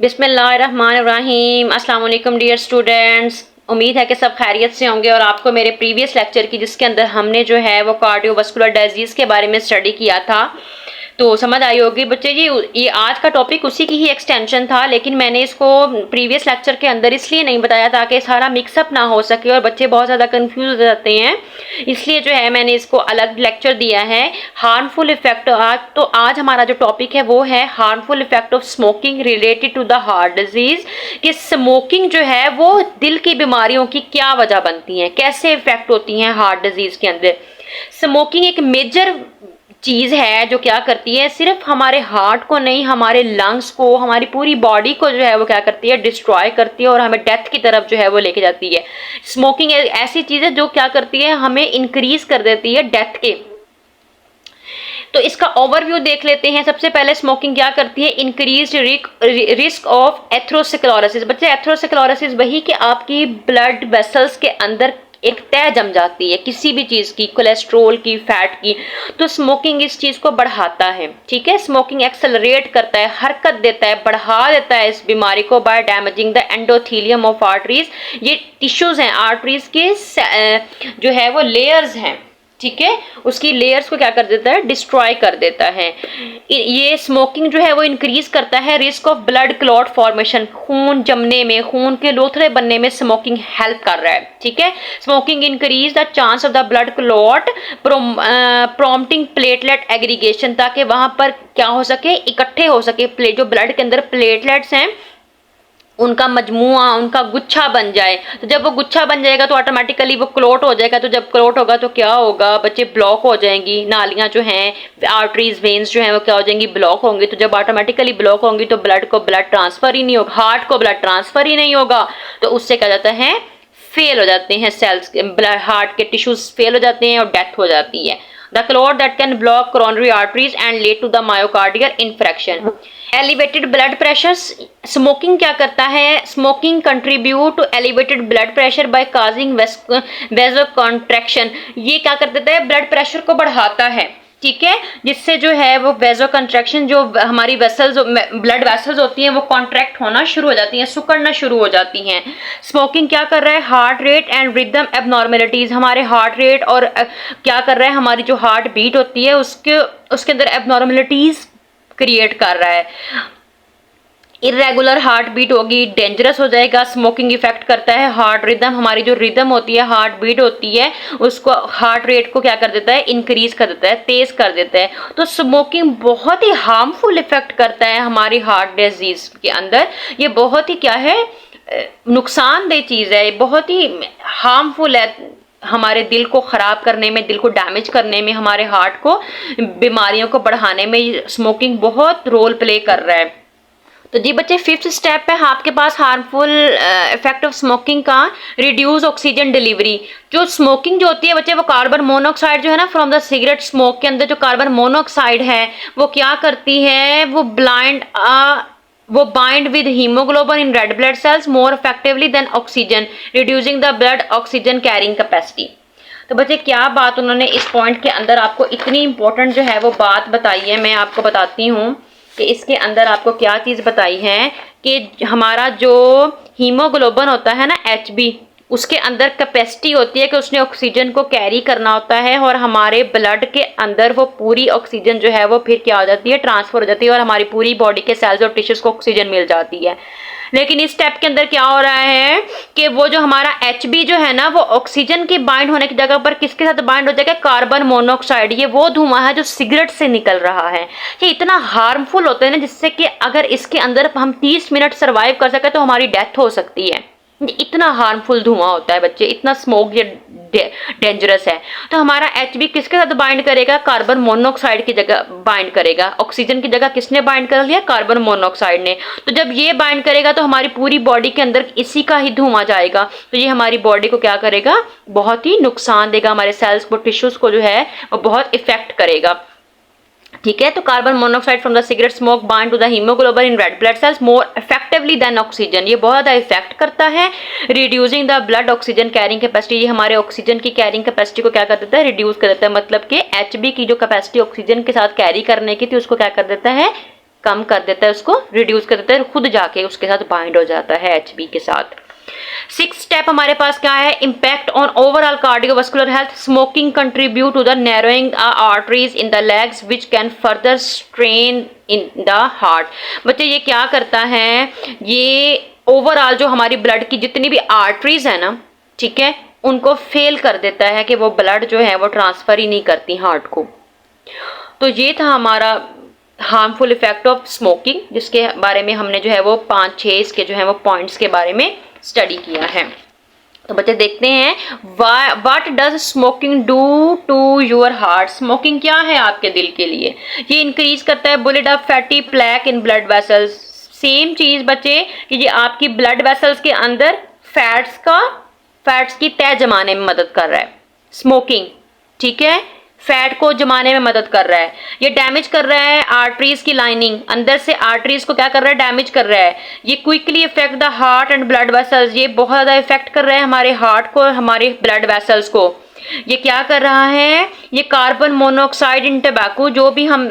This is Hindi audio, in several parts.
बिस्मिल्लाहिर्रहमानिर्रहीम। अस्सलाम वालेकुम डियर स्टूडेंट्स। उम्मीद है कि सब खैरियत से होंगे और आपको मेरे प्रीवियस लेक्चर की जिसके अंदर हमने जो है वो कार्डियोवास्कुलर डिजीज़ के बारे में स्टडी किया था तो समझ आई होगी बच्चे जी। ये आज का टॉपिक उसी की ही एक्सटेंशन था, लेकिन मैंने इसको प्रीवियस लेक्चर के अंदर इसलिए नहीं बताया ताकि सारा मिक्सअप ना हो सके और बच्चे बहुत ज़्यादा कंफ्यूज हो जाते हैं, इसलिए जो है मैंने इसको अलग लेक्चर दिया है। हार्मफुल इफेक्ट आज हमारा जो टॉपिक है वो है harmful effect of smoking related to the heart disease. कि स्मोकिंग जो है वो दिल की बीमारियों की क्या वजह बनती है, कैसे इफेक्ट होती हैं हार्ट डिजीज के अंदर। स्मोकिंग एक मेजर चीज़ है जो क्या करती है, सिर्फ हमारे हार्ट को नहीं, हमारे लंग्स को, हमारी पूरी बॉडी को जो है वो क्या करती है, डिस्ट्रॉय करती है और हमें डेथ की तरफ जो है वो लेके जाती है। स्मोकिंग एक ऐसी चीज़ है जो क्या करती है, हमें इंक्रीज कर देती है डेथ के। तो इसका ओवरव्यू देख लेते हैं। सबसे पहले स्मोकिंग क्या करती है, इंक्रीज रिस्क ऑफ एथेरोस्क्लेरोसिस। बच्चे एथेरोस्क्लेरोसिस वही कि आपकी ब्लड वेसल्स के अंदर एक तय जम जाती है किसी भी चीज़ की, कोलेस्ट्रोल की, फैट की, तो स्मोकिंग इस चीज़ को बढ़ाता है। ठीक है, स्मोकिंग एक्सेलरेट करता है, हरकत देता है, बढ़ा देता है इस बीमारी को by damaging the endothelium of arteries. ये टिश्यूज हैं आर्टरीज के जो है वो लेयर्स हैं, ठीक है, उसकी लेयर्स को क्या कर देता है, डिस्ट्रॉय कर देता है। ये स्मोकिंग जो है वो इंक्रीज करता है risk of blood clot formation. खून जमने में, खून के लोथड़े बनने में स्मोकिंग हेल्प कर रहा है। ठीक है, smoking increase the chance of the blood clot prompting platelet aggregation, ताकि वहां पर क्या हो सके, इकट्ठे हो सके जो ब्लड के अंदर प्लेटलेट्स हैं उनका मजमुआ, उनका गुच्छा बन जाए। तो जब वो गुच्छा बन जाएगा तो ऑटोमेटिकली वो क्लोट हो जाएगा। तो जब क्लोट होगा तो क्या होगा बच्चे, ब्लॉक हो जाएंगी नालियां जो हैं, आर्टरीज वेन्स जो हैं वो क्या हो जाएंगी, ब्लॉक होंगी। तो जब ऑटोमेटिकली ब्लॉक होंगी तो ब्लड को ब्लड ट्रांसफर ही नहीं होगा, हार्ट को ब्लड ट्रांसफर ही नहीं होगा, तो उससे क्या जाता है, फेल हो जाते हैं सेल्स, ब्लड हार्ट के टिश्यूज फेल हो जाते हैं और डेथ हो जाती है। The clot that can block coronary arteries and lead to the myocardial infarction. Elevated blood pressure. Smoking क्या करता है, smoking contribute to elevated blood pressure by causing vasoconstriction. ये क्या कर देता है, ब्लड प्रेशर को बढ़ाता है। ठीक है, जिससे जो है वो वेजो कंट्रैक्शन, जो हमारी वेसल्स, ब्लड वेसल्स होती हैं वो कॉन्ट्रैक्ट होना शुरू हो जाती हैं, सिकुड़ना शुरू हो जाती हैं। स्मोकिंग क्या कर रहा है, heart rate and rhythm abnormalities, हमारे हार्ट रेट और क्या कर रहा है, हमारी जो हार्ट बीट होती है उसके अंदर एबनॉर्मेलिटीज क्रिएट कर रहा है। इरेगुलर हार्ट बीट होगी, डेंजरस हो जाएगा। स्मोकिंग इफेक्ट करता है हार्ट रिदम, हमारी जो रिदम होती है, हार्ट बीट होती है, उसको, हार्ट रेट को क्या कर देता है, इंक्रीज कर देता है, तेज कर देता है। तो स्मोकिंग बहुत ही हार्मफुल इफेक्ट करता है हमारी हार्ट डिजीज के अंदर। ये बहुत ही क्या है, नुकसानदेह चीज़ है, बहुत ही हार्मफुल है हमारे दिल को ख़राब करने में, दिल को डैमेज करने में, हमारे हार्ट को बीमारियों को बढ़ाने में स्मोकिंग बहुत रोल प्ले कर रहा है। तो जी बच्चे, फिफ्थ स्टेप है आपके पास हार्मफुल इफेक्ट ऑफ स्मोकिंग का, रिड्यूस ऑक्सीजन डिलीवरी। जो स्मोकिंग जो होती है बच्चे, वो कार्बन मोनोऑक्साइड जो है ना फ्रॉम द सिगरेट स्मोक के अंदर जो कार्बन मोनोऑक्साइड है वो क्या करती है, वो bind with haemoglobin in red blood cells more effectively than oxygen, reducing the blood oxygen carrying capacity. तो बच्चे क्या बात उन्होंने इस पॉइंट के अंदर आपको इतनी इंपॉर्टेंट जो है वो बात बताई है, मैं आपको बताती हूँ कि इसके अंदर आपको क्या चीज़ बताई है कि हमारा जो हीमोग्लोबिन होता है ना, HB, उसके अंदर कैपेसिटी होती है कि उसने ऑक्सीजन को कैरी करना होता है और हमारे ब्लड के अंदर वो पूरी ऑक्सीजन जो है वो फिर क्या हो जाती है, ट्रांसफर हो जाती है और हमारी पूरी बॉडी के सेल्स और टिश्यूज को ऑक्सीजन मिल जाती है। लेकिन इस स्टेप के अंदर क्या हो रहा है कि वो जो हमारा HB जो है ना, वो ऑक्सीजन की बाइंड होने की जगह पर किसके साथ बाइंड हो जाएगा, कार्बन मोनोऑक्साइड। ये वो धुआं है जो सिगरेट से निकल रहा है। ये इतना हार्मफुल होता है ना, जिससे कि अगर इसके अंदर हम 30 मिनट सर्वाइव कर सके तो हमारी डेथ हो सकती है। इतना हार्मफुल धुआं होता है बच्चे, इतना स्मोक ये डेंजरस है। तो हमारा HB किसके साथ बाइंड करेगा, कार्बन मोनोऑक्साइड की जगह बाइंड करेगा। ऑक्सीजन की जगह किसने बाइंड कर लिया, कार्बन मोनोऑक्साइड ने। तो जब ये बाइंड करेगा तो हमारी पूरी बॉडी के अंदर इसी का ही धुआं जाएगा। तो ये हमारी बॉडी को क्या करेगा, बहुत ही नुकसान देगा, हमारे सेल्स को, टिश्यूज को जो है वो बहुत इफेक्ट करेगा। ठीक है, तो carbon monoxide from the cigarette smoke bind to the haemoglobin in red blood cells more effectively than oxygen. ये बहुत ज़्यादा इफेक्ट करता है, reducing the blood oxygen carrying capacity. ये हमारे ऑक्सीजन की कैरिंग कैपेसिटी को क्या कर देता है, रिड्यूस कर देता है। मतलब कि HB की जो कैपेसिटी ऑक्सीजन के साथ कैरी करने की थी उसको क्या कर देता है, कम कर देता है, उसको रिड्यूस कर देता है, खुद जाके उसके साथ बाइंड हो जाता है HB के साथ। 6th स्टेप हमारे पास क्या है, impact on overall cardiovascular health. Smoking contribute to the narrowing arteries in the legs which can further strain in the heart. बच्चे ये क्या करता है, ये ओवरऑल जो हमारी ब्लड की जितनी भी आर्टरीज है ना, ठीक है, उनको फेल कर देता है कि वो ब्लड जो है वो ट्रांसफर ही नहीं करती हार्ट को। तो ये था हमारा हार्मफुल इफेक्ट ऑफ स्मोकिंग, जिसके बारे में हमने जो है वो 5-6 इसके जो है वो पॉइंट्स के बारे में स्टडी किया है। तो बच्चे देखते हैं, what does smoking do to your heart. Smoking क्या है आपके दिल के लिए, ये इंक्रीज करता है bullied up fatty plaque in blood vessels. Same चीज बच्चे कि ये आपकी ब्लड वेसल्स के अंदर फैट्स की तह जमाने में मदद कर रहा है स्मोकिंग, ठीक है, फैट को जमाने में मदद कर रहा है। ये डैमेज कर रहा है आर्टरीज की लाइनिंग, अंदर से आर्टरीज को क्या कर रहा है, डैमेज कर रहा है। ये quickly effect the heart and blood vessels, ये बहुत ज़्यादा इफेक्ट कर रहा है हमारे हार्ट को और हमारे ब्लड वेसल्स को। ये क्या कर रहा है, ये कार्बन मोनोऑक्साइड इन टबैको, जो भी हम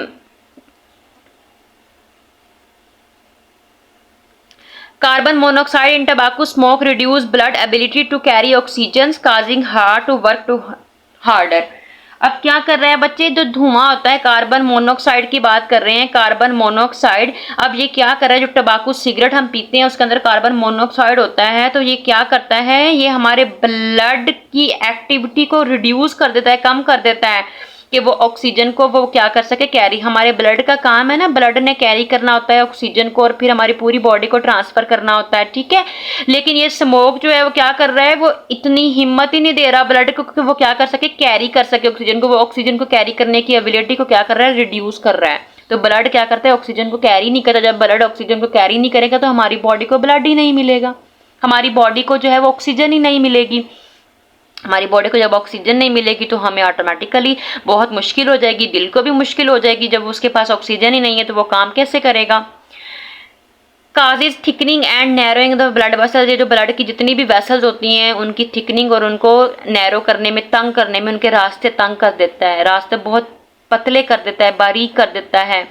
carbon monoxide in tobacco smoke reduce blood ability to carry oxygen causing heart to work to harder. अब क्या कर रहा है बच्चे, जो धुआं होता है, कार्बन मोनोऑक्साइड की बात कर रहे हैं, कार्बन मोनोऑक्साइड। अब ये क्या कर रहा है, जो टबाकू सिगरेट हम पीते हैं उसके अंदर कार्बन मोनोऑक्साइड होता है, तो ये क्या करता है, ये हमारे ब्लड की एक्टिविटी को रिड्यूस कर देता है, कम कर देता है कि वो ऑक्सीजन को वो क्या कर सके, कैरी। हमारे ब्लड का काम है ना, ब्लड ने कैरी करना होता है ऑक्सीजन को और फिर हमारी पूरी बॉडी को ट्रांसफर करना होता है, ठीक है। लेकिन ये स्मोक जो है वो क्या कर रहा है, वो इतनी हिम्मत ही नहीं दे रहा ब्लड को कि वो क्या कर सके, कैरी कर सके ऑक्सीजन को। वो ऑक्सीजन को कैरी करने की एबिलिटी को क्या कर रहा है, रिड्यूस कर रहा है। तो ब्लड क्या करता है, ऑक्सीजन को कैरी नहीं करता। जब ब्लड ऑक्सीजन को कैरी नहीं करेगा तो हमारी बॉडी को ब्लड ही नहीं मिलेगा, हमारी बॉडी को जो है वो ऑक्सीजन ही नहीं मिलेगी। हमारी बॉडी को जब ऑक्सीजन नहीं मिलेगी तो हमें ऑटोमेटिकली बहुत मुश्किल हो जाएगी, दिल को भी मुश्किल हो जाएगी। जब उसके पास ऑक्सीजन ही नहीं है तो वो काम कैसे करेगा। Causes thickening and narrowing the blood vessels, ये जो ब्लड की जितनी भी वेसल्स होती हैं उनकी थिकनिंग और उनको नैरो करने में, तंग करने में, उनके रास्ते तंग कर देता है, रास्ते बहुत पतले कर देता है, बारीक कर देता है।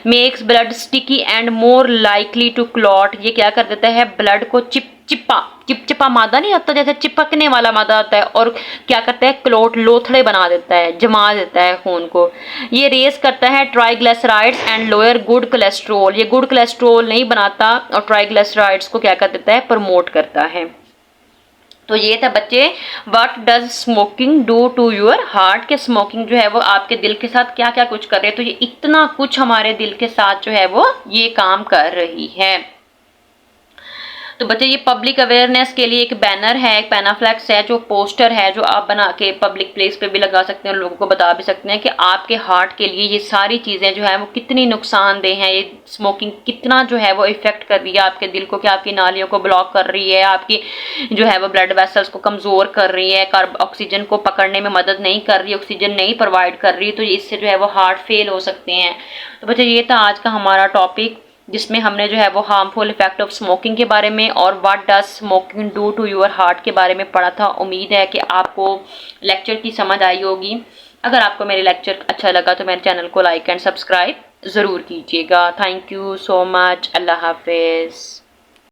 Makes blood sticky and more likely to clot, ये क्या कर देता है, ब्लड को चिपचिपा मादा नहीं होता, जैसे चिपकने वाला मादा होता है, और क्या करता है, क्लॉट, लोथड़े बना देता है, जमा देता है खून को। ये रेस करता है triglycerides and lower good cholesterol, ये गुड कोलेस्ट्रोल नहीं बनाता और ट्राइग्लिसराइड्स को क्या कर देता है, प्रमोट करता है। तो ये था बच्चे, what does smoking do to your heart, के स्मोकिंग जो है वो आपके दिल के साथ क्या क्या कुछ कर रहे हैं। तो ये इतना कुछ हमारे दिल के साथ जो है वो ये काम कर रही है। तो बच्चे ये पब्लिक अवेयरनेस के लिए एक बैनर है, एक पैनाफ्लेक्स है, जो पोस्टर है, जो आप बना के पब्लिक प्लेस पे भी लगा सकते हैं और लोगों को बता भी सकते हैं कि आपके हार्ट के लिए ये सारी चीज़ें जो है वो कितनी नुकसानदेह हैं। ये स्मोकिंग कितना जो है वो इफेक्ट कर रही है आपके दिल को, कि आपकी नालियों को ब्लॉक कर रही है, आपकी जो है वो ब्लड वेसल्स को कमज़ोर कर रही है, ऑक्सीजन को पकड़ने में मदद नहीं कर रही, ऑक्सीजन नहीं प्रोवाइड कर रही, तो इससे जो है वो हार्ट फेल हो सकते हैं। तो बच्चे ये था आज का हमारा टॉपिक, जिसमें हमने जो है वो हार्मफुल इफेक्ट ऑफ स्मोकिंग के बारे में और what does smoking do to your heart के बारे में पढ़ा था। उम्मीद है कि आपको लेक्चर की समझ आई होगी। अगर आपको मेरे लेक्चर अच्छा लगा तो मेरे चैनल को लाइक एंड सब्सक्राइब ज़रूर कीजिएगा। Thank you so much. अल्लाह हाफिज़।